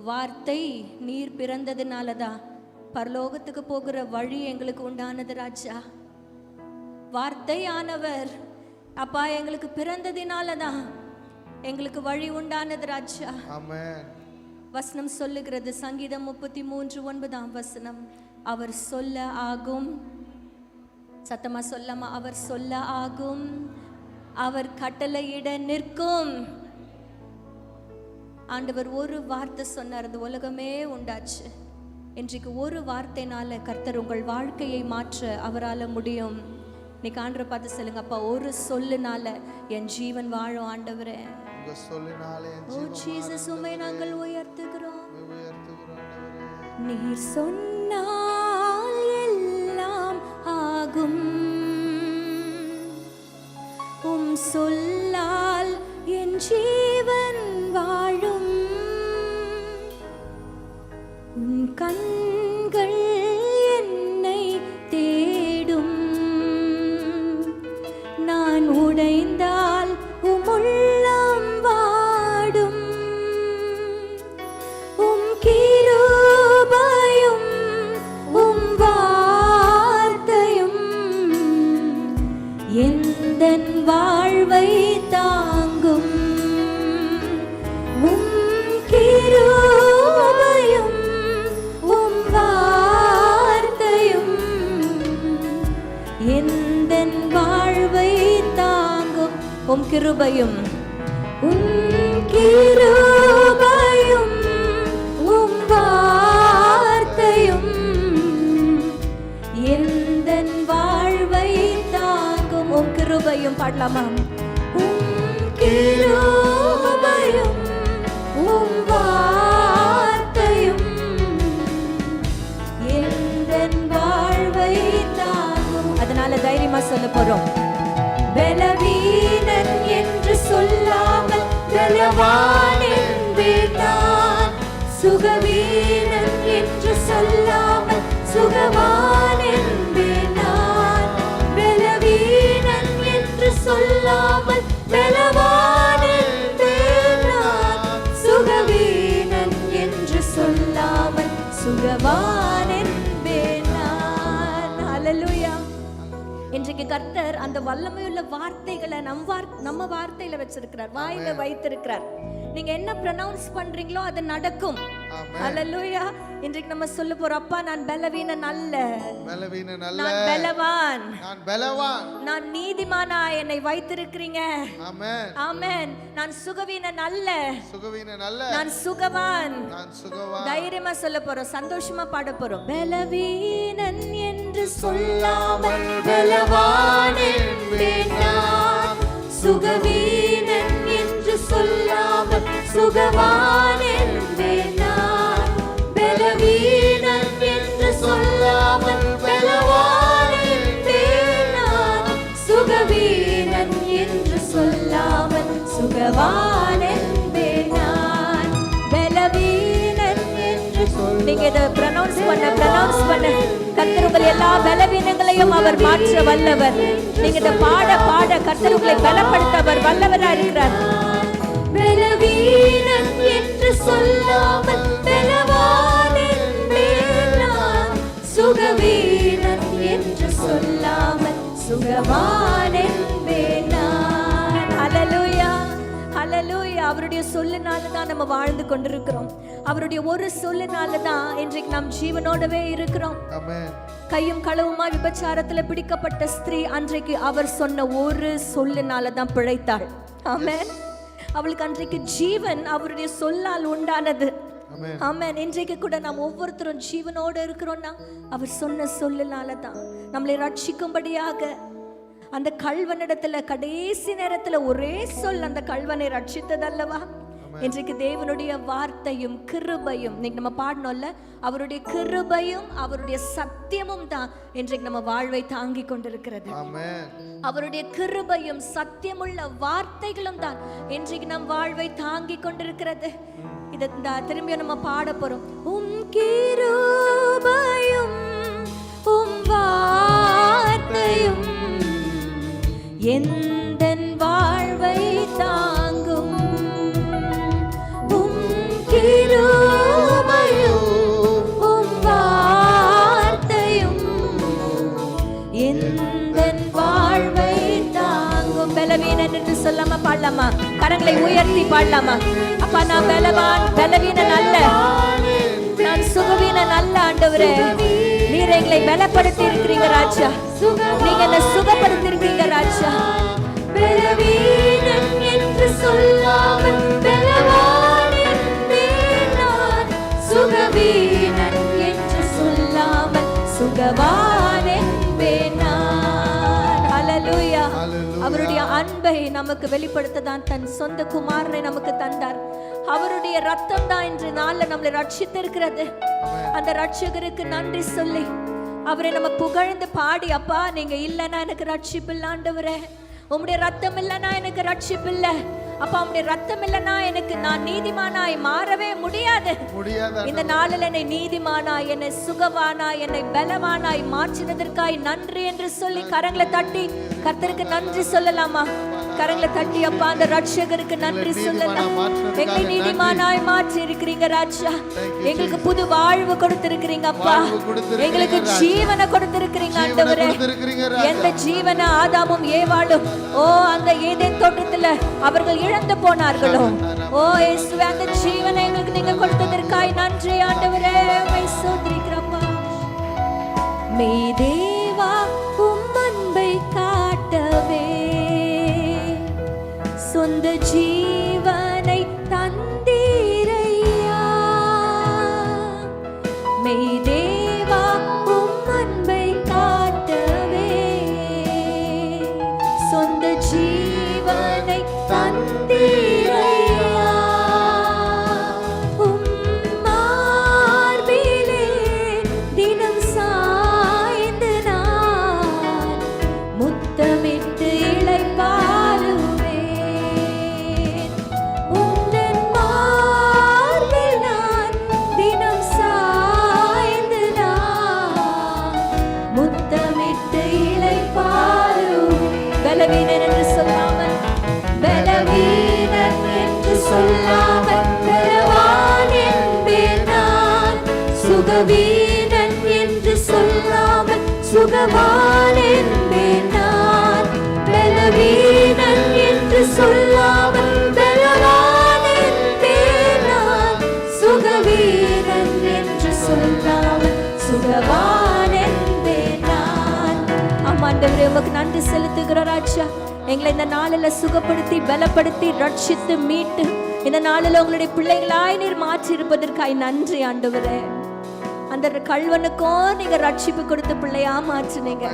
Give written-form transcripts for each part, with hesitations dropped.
வார்த்தை நீர் பிறந்ததுனால தான் பரலோகத்துக்கு போகிற வழி எங்களுக்கு உண்டானது ராஜா. வார்த்தை ஆனவர் அப்பா எங்களுக்கு பிறந்ததினால தான் எங்களுக்கு வழி உண்டானது ராஜா. ஆமென். வசனம் சொல்லுகிறது, சங்கீதம் 33:9 வசனம், அவர் சொல்ல ஆகும். சத்தமா சொல்லாமா, அவர் சொல்ல ஆகும், அவர் கட்டளையிட நிற்கும். ஆண்டவர் ஒரு வார்த்தை சொன்னார், அந்த உலகமே உண்டாச்சு. இன்றைக்கு ஒரு வார்த்தைனால கர்த்தர் உங்கள் வாழ்க்கையை மாற்ற அவரால் முடியும். இன்னைக்கு ஆண்டவரை பார்த்து சொல்லுங்க, அப்பா ஒரு சொல்லுனால என் ஜீவன் வாழும் ஆண்டவரே. உங்க சொல்லினால என் ஓ ஜீசஸ், உம்மை நாங்கள் உயர்த்துகிறோம். ஆண்டவரே. நீர் சொன்னால் எல்லாம் ஆகும், உம் சொல்லால் என் ஜீவன் வாழும். உம் கண்கள் என்னை தேடும், நான் உடைந்தால் உம் உள்ளம் வாடும். உம் கிருபையும் உம் வார்த்தையும் எந்தன் வாழ்வை தாங்கும். உம் கிருபையும் உம் வார்த்தையும் எந்தன் வாழ்வை தாங்கும். உம் கிருபையும் உம் வார்த்தையும் எந்தன் வாழ்வை தாங்கும். உம் கிருபையும் பாடலாமா? உம் கிருபையும் உம் வார்த்தையும் எந்தன் வாழ்வை தாங்கும். அதனால தைரியமா சொல்ல போறோம், பலவீனன் என்று சொல்லாமல் பலவான் என்பேன் நான். சுகவீனன் என்று சொல்லாமல் சுகவான் என்பேன் நான். பலவீனன் என்று சொல்லாமல் பலவான் என்பேன் நான். சுகவீனன் என்று சொல்லாமல் சுகவான் என்பேன் நான். ஹல்லேலூயா. இன்றைக்கு கர்த்தர் அந்த வல்லமையுள்ள வார்த்தைகளை நம்ம வார்த்தையில வச்சிருக்கிறார், வாயில வைத்திருக்கிறார். நீங்க என்ன ப்ரொனவுன்ஸ் பண்றீங்களோ அது நடக்கும். ஹல்லேலூயா. இன்றைக்கு நம்ம சொல்ல போறோம், அப்பா நான் பலவீனன் அல்ல, நான் பலவான், நான் நீதிமானா என்னை வைத்திருக்கிறீங்க. ஆமென் ஆமென். நான் சுகவீனன் அல்ல, நான் சுகவான். தைரியமா சொல்ல போறோம், சந்தோஷமா பாட போறோம். பலவீனன் என்று சொல்லாமல் பலவான் என்பேன் நான். சுகவீனன் என்று சொல்லாமல் சுகவான் என்பேன் நான். பலவீனன் என்று சொல்லாமல் பலவான் என்பேன் நான். சுகவீனன் என்று சொல்லாமல் சுகவான் என்பேன் நான். பலவீனன் என்று நீங்க இதை ப்ரொனவுன்ஸ் பண்ண கர்த்தர் உங்கள் எல்லா பலவீனங்களையும் அவர் மாற்ற வல்லவர். நீங்க இதை பாட கர்த்தர் உங்களை பலப்படுத்த அவர் வல்லவரா இருக்கிறார். பலவீனன் என்று சொல்லாமல் பலவான் என்பேன் நான். சுகவீனன் என்று சொல்லாமல் சுகவான் என்பேன் நான். ஹல்லேலூயா ஹல்லேலூயா. அவருடைய சொல்லுனால தான் நம்ம வாழ்ந்து கொண்டிருக்கிறோம். அவருடைய ஒரு சொல்லுனால தான் இன்றைக்கு நாம் ஜீவனோடவே இருக்கிறோம். கையும் களவுமா விபச்சாரத்துல பிடிக்கப்பட்ட ஸ்திரீ அன்றைக்கு அவர் சொன்ன ஒரு சொல்லுனால தான் பிழைத்தாள். ஆமென். அவளுக்கு அன்றைக்கு ஜீவன் அவருடைய சொல்லால் உண்டானது. ஆமென். இன்றைக்கு கூட நாம் ஒவ்வொருத்தரும் ஜீவனோடு இருக்கிறோம்னா அவர் சொன்ன சொல்லுனால தான். நம்மளை ரட்சிக்கும்படியாக அந்த கள்வனிடத்துல கடைசி நேரத்துல ஒரே சொல் அந்த கள்வனை ரட்சித்ததல்லவா? இன்றைக்கு தேவனுடைய வார்த்தையும் கிருபையும், இன்னைக்கு நம்ம பாடணும்ல, அவருடைய கிருபையும் அவருடைய சத்தியமும் தான் இன்றைக்கு நம்ம வாழ்வை தாங்கி கொண்டிருக்கிறது. அவருடைய கிருபையும் சத்தியமுள்ள வார்த்தைகளும் தான் இன்றைக்கு நம் வாழ்வை தாங்கி கொண்டிருக்கிறது. இதை திரும்பியும் நம்ம பாட போறோம். உம் கிருபையும் உம் வார்த்தையும் எந்தன் வாழ்வை தாங்கும். உம் கிருபையும் பாடலாமா? கரங்களை உயர்த்தி பாடலாமா? அப்பா, நான் பலவான், பலவீனன் அல்ல, நான் சுகவீனன் அல்ல. ஆண்டவரே, நீர் எங்களை பலப்படுத்தி இருக்கிறீங்க ராஜா. நீங்க என்ன சுகப்படுத்தி இருக்கீங்க ராஜா. பலவீனன் என்று சொல்லாமல் பலவான் என்பேன் நான். சுகவீனன் என்று சொல்லாமல் சுகவான் என்பேன் நான். ஹல்லேலூயா. அவருடைய அன்பை நமக்கு வெளிப்படுத்த தான் தன் சொந்த குமாரனை நமக்கு தந்தார். அவருடைய ரத்தம் தான் இன்று நாள்ல நம்மளை ரட்சித்திருக்கிறது. அந்த ரட்சகருக்கு நன்றி சொல்லி அவரை நம்ம புகழ்ந்து பாடி, அப்பா நீங்க இல்லைன்னா எனக்கு ரட்சிப்பு இல்லை ஆண்டவரே, உம்முடைய ரத்தம் இல்லைன்னா எனக்கு ரட்சிப்பு இல்லை அப்பா, உம்முடைய ரத்தம் இல்லைன்னா எனக்கு நான் நீதிமானாய் மாறவே முடியாது. இந்த நாளில் என்னை நீதிமானாய், என்னை சுகவானாய், என்னை பலவானாய் மாற்றினதற்காய் நன்றி என்று சொல்லி கரங்களை தட்டி கர்த்தருக்கு நன்றி சொல்லலாமா? கரங்களை தட்டி அப்பா அந்த ரட்சகருக்கு நன்றி சொல்லலாம். எங்களை நீதிமானாய் மாற்றி இருக்கிறீங்க ராஜா. எங்களுக்கு புது வாழ்வு கொடுத்திருக்கிறீங்க அப்பா. எங்களுக்கு ஜீவனை கொடுத்திருக்கிறீங்க ஆண்டவரே. எந்த ஜீவனை ஆதாமும் ஏவாளும் அந்த ஏதேன் தோட்டத்துல அவர்கள் இழந்து போனார்களோ, இயேசுவே, அந்த ஜீவனை எங்களுக்கு நீங்க கொடுத்ததற்காய் நன்றி ஆண்டவரே. உம்மை ஸ்தோத்திரிக்கிறப்பா. மெய் தேவா, உம் அன்பை காட்டவே சொந்த ஜீவனை தந்தீரையா. மெய் தேவா, உம் அன்பை காட்டவே சொந்த ஜீவனை தந்தீரையா. உம் மார்பிலே தினம் சாய்ந்து நான் முத்தமிட்டு இளைப்பாறுவேன். உந்தன் மார்பில் நான் தினம் சாய்ந்து நான் முத்தமிட்டு இளைப்பாறுவேன். பலவீனன் என்று சொல்லாமல், பலவீனன் என்று சொல்லாமல் பலவான் என்பேன் நான். சுகவீனன் என்று சொல்லாமல் சுகவான் என்பேன் நான். பலவீனன் என்று சொல்லாமல் பலவான் என்பேன் நான். சுகவீனன் என்று சொல்லாமல் சுகவான் என்பேன் நான். ஆண்டவரே, உமக்கு நன்றி செலுத்துகிறோம் ராஜா. எங்களை இந்த நாளில் சுகப்படுத்தி பலப்படுத்தி ரட்சித்து மீட்டு இந்த நாளில் உங்களுடைய பிள்ளைகளாய் நீர் மாற்றி இருப்பதற்காய் நன்றி ஆண்டவரே. அந்த கள்வனுக்கும் நீங்க ரட்சிப்பு கொடுத்து பிள்ளையா மாற்றினீங்க.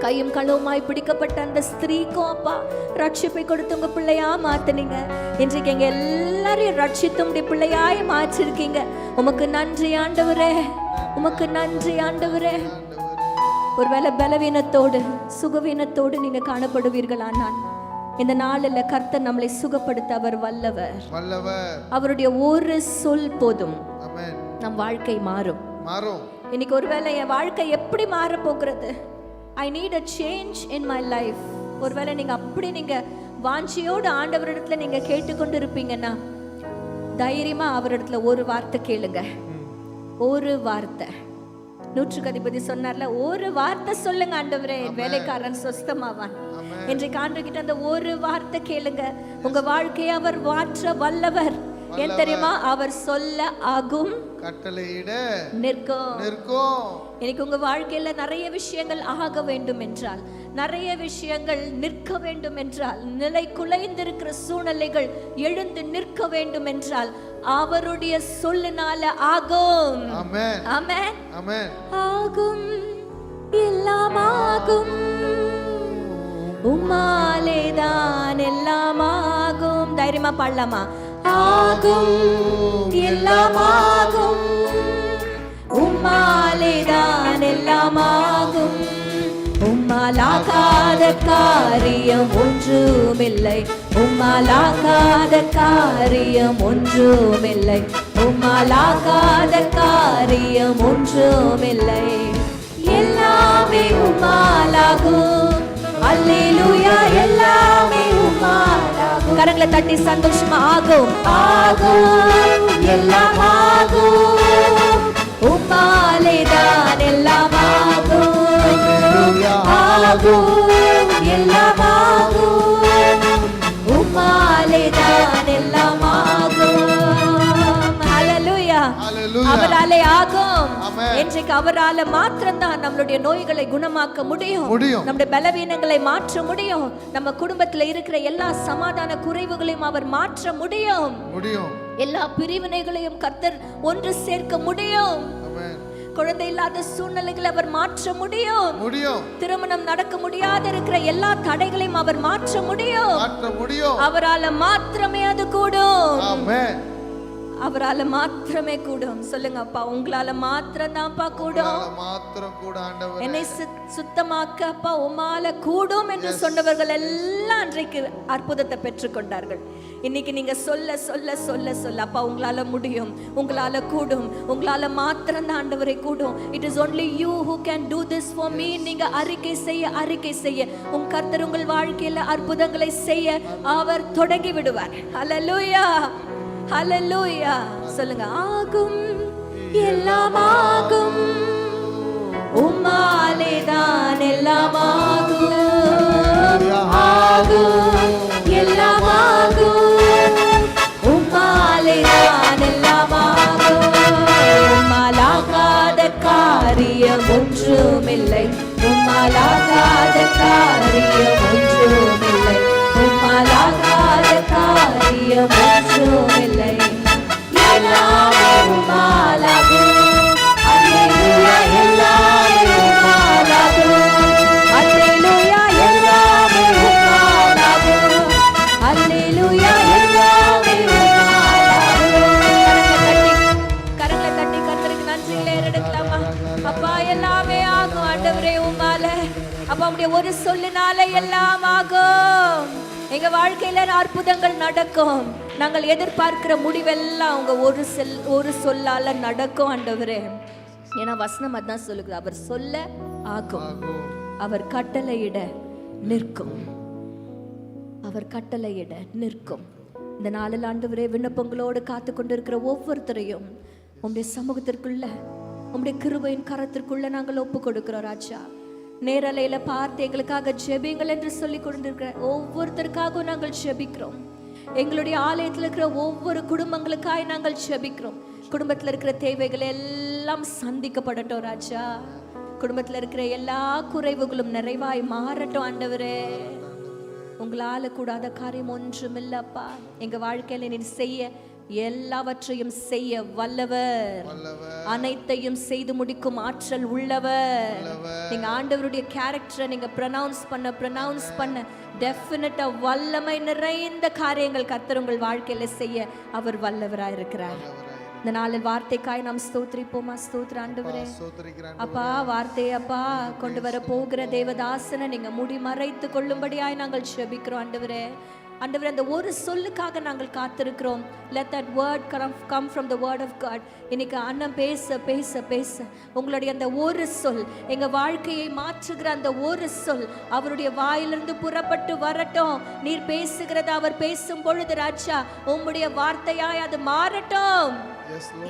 கையும் களவுமாய் பிடிக்கப்பட்ட அந்த ஸ்திரீக்கும் அப்பா ரட்சிப்பை கொடுத்து உங்க பிள்ளையா மாத்தினீங்க. இன்றைக்கு எங்க எல்லாரையும் ரட்சித்து உங்களுடைய பிள்ளையாய் மாற்றிருக்கீங்க. உமக்கு நன்றி ஆண்டவரே, உமக்கு நன்றி ஆண்டவரே. ஒருவேளை பலவீனத்தோடு சுகவீனத்தோடு நீங்க காணப்படுவீர்களானால் இந்த நாளில் கர்த்தர் நம்மளை சுகப்படுத்த அவர் வல்லவர். அவருடைய ஒரு சொல் போதும் நம் வாழ்க்கை மாறும். இன்னைக்கு ஒருவேளை என் வாழ்க்கை எப்படி மாற போகிறது, I need a change in my life. ஒருவேளை நீங்க அப்படி நீங்க வாஞ்சியோடு ஆண்டவரிடத்துல நீங்க கேட்டுக்கொண்டு இருப்பீங்கன்னா தைரியமா அவரிடத்துல ஒரு வார்த்தை கேளுங்க. ஒரு வார்த்தை. நூற்றுக்கு அதிபதி சொன்னார்ல, ஒரு வார்த்தை சொல்லுங்க ஆண்டவரே, வேலைக்காரன் சொஸ்தமாவான். இன்றைக்கு ஆண்டவர்கிட்ட அந்த ஒரு வார்த்தை கேளுங்க. உங்க வாழ்க்கையை அவர் மாற்ற வல்லவர். ஏன் தெரியுமா? அவர் சொல்ல ஆகும், கட்டளையிட நிற்கும். இன்னைக்கு உங்க வாழ்க்கையில நிறைய விஷயங்கள் ஆக வேண்டும் என்றால், நிறைய விஷயங்கள் நிற்க வேண்டும் என்றால், நிலை குலைந்திருக்கிற சூழ்நிலைகள் எழுந்து நிற்க வேண்டும் என்றால் அவருடைய சொல்லினால ஆகும். ஆமென், ஆமென், ஆமென். ஆகும், எல்லாம் ஆகும், உம்மாலேதான் எல்லாம் ஆகும். தைரியமா பாடலாமா? ஆகும், எல்லாம் ஆகும், உம்மாலேதான் எல்லாம் ஆகும். உம்மாலாகாத காரியம் ஒன்றுமில்லை, உம்மாலாகாத காரியம் ஒன்றுமில்லை, உம்மாலாகாத காரியம் ஒன்றுமில்லை. எல்லாமே உம்மாலாகும். அல்லேலூயா, எல்லாமே உம்மாலாகும். கரங்களை தட்டி சந்தோஷமா ஆகும், ஆகும், எல்லாம் ஆகும், உம்மாலேதான் எல்லாம் ஆகும். ஆகும், எல்லாம் ஆகும், உம்மா Hallelujah. அவராலே ஆகும். Amen. இன்றைக்கு அவரால மாத்திரம்தான் நம்மளுடைய நோய்களை குணமாக்க முடியும். நம்முடைய பலவீனங்களை மாற்ற முடியும். நம்ம குடும்பத்துல இருக்கிற எல்லா சமாதான குறைவுகளையும் அவர் மாற்ற முடியும். எல்லா பிரிவினைகளையும் கர்த்தர் ஒன்று சேர்க்க முடியும். குழந்தை இல்லாத சூழ்நிலைகளை அவர் மாற்ற முடியும். திருமணம் நடக்க முடியாத இருக்கிற எல்லா தடைகளையும் அவர் மாற்ற முடியும். அவரால மாத்திரமே அது கூடும். அவரால மாத்திரமே கூடும். சொல்லுங்க அப்பா, உங்களால மாத்திரம் தான்ப்பா கூடும். என்னை சுத்தமாக்க அப்பா உமால கூடும் என்று சொன்னவர்கள் எல்லாம் அன்றைக்கு அற்புதத்தை பெற்றுக்கொண்டார்கள். இன்னைக்கு நீங்க சொல்ல சொல்ல சொல்ல சொல்ல அப்பா உங்களால முடியும், உங்களால கூடும், உங்களால மாத்திரம் தான் ஆண்டவரை கூடும். It is only you who can do this for me. நீங்க அறிக்கை செய்ய உங்க கர்த்தர் உங்கள் வாழ்க்கையில அற்புதங்களை செய்ய அவர் தொடங்கி விடுவார். ஹல்லேலூயா, ஹல்லேலூயா. சொல்லுங்க, ஆகும், எல்லாம் ஆகும், உம்மாலே தான் எல்லாம் ஆகும், ஆகும், எல்லாம் ஆகும், உம்மாலே தான் எல்லாம் ஆகும். உம்மாலாகாத காரியம் ஒன்றுமில்லை, உம்மாலாகாத காரியம் ஒன்றுமில்லை, உம்மாலாகாத காரியம் ஒன்றுமில்லை. எல்லாமே உம்மாலாகும். அல்லேலூயா, எல்லாமே உம்மாலாகும். அல்லேலூயா, எல்லாமே உம்மாலாகும். அல்லேலூயா, எல்லாமே உம்மாலாகும். கரங்களை தட்டி கர்த்தருக்கு நன்றிகளை எடுக்கலாமா? அப்பா, எல்லாமே ஆகும் ஆண்டவரே உம்மால. அப்பா, உம்முடைய ஒரு சொல்லினால எல்லாம் ஆகும். எங்க வாழ்க்கையில அற்புதங்கள் நடக்கும். நாங்கள் எதிர்பார்க்கிற முடிவெல்லாம் உங்க ஒரு சொல்லால நடக்கும் ஆண்டவரே. ஏன்னா வசனம் அதான் சொல்லுது, அவர் சொல்ல ஆகும், அவர் கட்டளையிட நிற்கும், அவர் கட்டளையிட நிற்கும். இந்த நாளில் ஆண்டவரே விண்ணப்பங்களோடு காத்து கொண்டிருக்கிற ஒவ்வொருத்தரையும் உம்முடைய சமூகத்திற்குள்ள, உம்முடைய கிருபையின் கரத்திற்குள்ள நாங்கள் ஒப்பு கொடுக்கிறோம் ராஜா. நேரலையில பார்த்து எங்களுக்காக ஜெபிங்கள் என்று சொல்லி கொண்டிருக்கிற ஒவ்வொருத்தருக்காகவும் நாங்கள் ஜெபிக்கிறோம். எங்களுடைய ஆலயத்தில் இருக்கிற ஒவ்வொரு குடும்பங்களுக்காக நாங்கள் ஜெபிக்கிறோம். குடும்பத்தில் இருக்கிற தேவைகள் எல்லாம் சந்திக்கப்படட்டும் ராஜா. குடும்பத்தில் இருக்கிற எல்லா குறைவுகளும் நிறைவாய் மாறட்டும் ஆண்டவரே. உங்களால கூடாத காரியம் ஒன்றும் இல்லப்பா. எங்க வாழ்க்கையில நீ செய்ய எல்லாவற்றையும் செய்ய வல்லவர், அனைத்தையும் செய்து முடிக்கும் ஆற்றல் உள்ளவர். நீங்க ஆண்டவருடைய கேரக்டரை நீங்க ப்ரொனவுன்ஸ் பண்ண டெஃபினட்டா வல்லமை நிறைந்த காரியங்கள் கர்த்தர் உங்கள் வாழ்க்கையில செய்ய அவர் வல்லவராய் இருக்கிறார். இந்த நாளில் வார்த்தைக்காய் நாம் ஸ்தோத்திரிப்போமா? ஸ்தோத்திர ஆண்டவரே. அப்பா, வார்த்தையை அப்பா கொண்டு வர போகிற தேவதாசனை நீங்க மூடி மறைத்து கொள்ளும்படியாய் நாங்கள் ஜெபிக்கிறோம் ஆண்டவரே. ஆண்டவரே, அந்த ஒரு சொல்லுக்காக நாங்கள் காத்திருக்கிறோம். let that word come from the word of God. இன்னைக்கு அண்ணன் பேச பேச பேச உங்களுடைய அந்த ஒரு சொல், எங்க வாழ்க்கையை மாற்றுகிற அந்த ஒரு சொல் அவருடைய வாயிலிருந்து புறப்பட்டு வரட்டும். நீர் பேசுகிறத அவர் பேசும் பொழுது ராஜா உம்முடைய வார்த்தையாய் அது மாறட்டும்.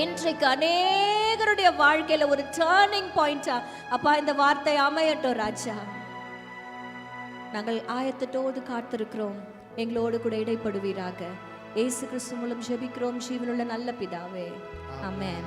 இன்றைக்கு அநேகருடைய வாழ்க்கையில ஒரு டர்னிங் பாயிண்டா அப்பா இந்த வார்த்தை அமையட்டும் ராஜா. நாங்கள் ஆயத்தத்தோடு காத்திருக்கிறோம். எங்களோடு கூட இடைப்படுவீராக. இயேசு கிறிஸ்து மூலம் ஜெபிக்கிறோம் ஜீவனுள்ள நல்ல பிதாவே. ஆமென்.